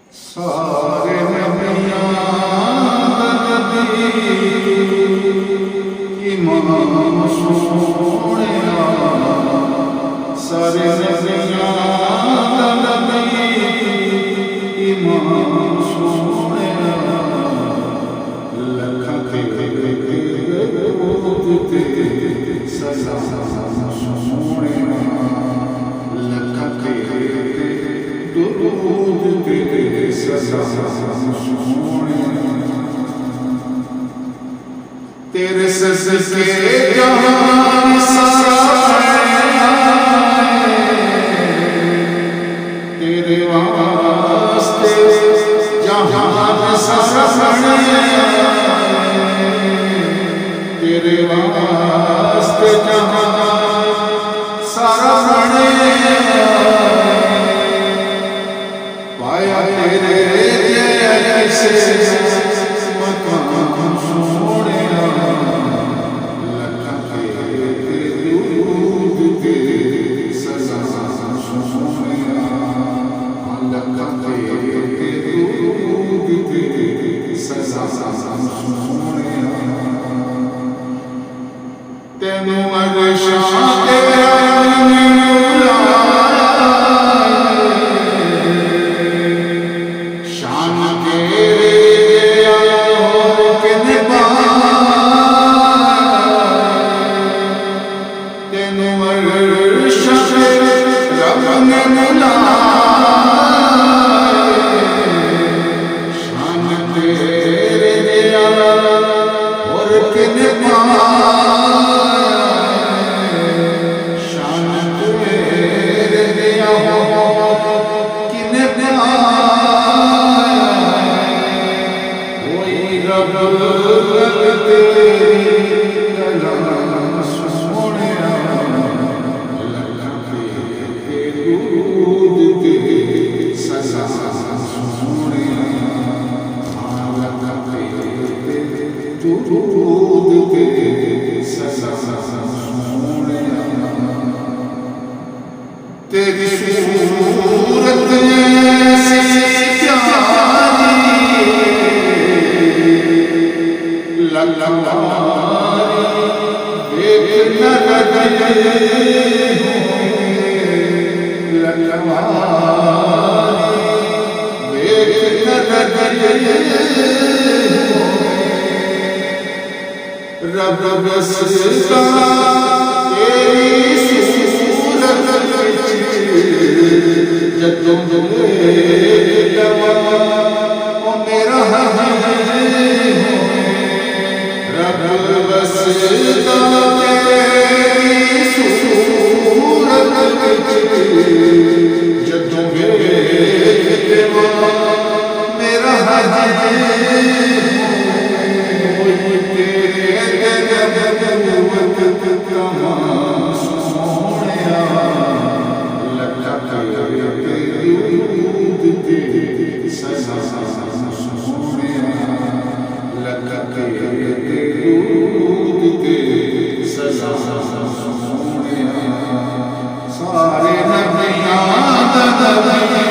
सारे नबियां दा नबी इमाम सोहणिया, सारे नबियां दा नबी इमाम सोहणिया, लखां ते दुरूद ते सलाम सोहणिया, लखां ते दुरूद ते सलाम सोहणिया, तेरे सदके जहान सारा तेरे वास्ते जहान सारा तेरे वास्ते जहान सारा पाया तेरे जैसे मकाम सोहणिया, लखां ते दुरूद ते सलाम सोहणिया, लखां ते दुरूद ते सलाम सोहणिया, तेनू अरशां ते तेरी सूरत ऐसी प्यारी ललकारी देख न लगे ललकारी देख न लगे रब बसता तेरी सूरत जदों ओ मेरा रब बसता तेरी सूरत जदों मेरा सारे नबियां दा नबी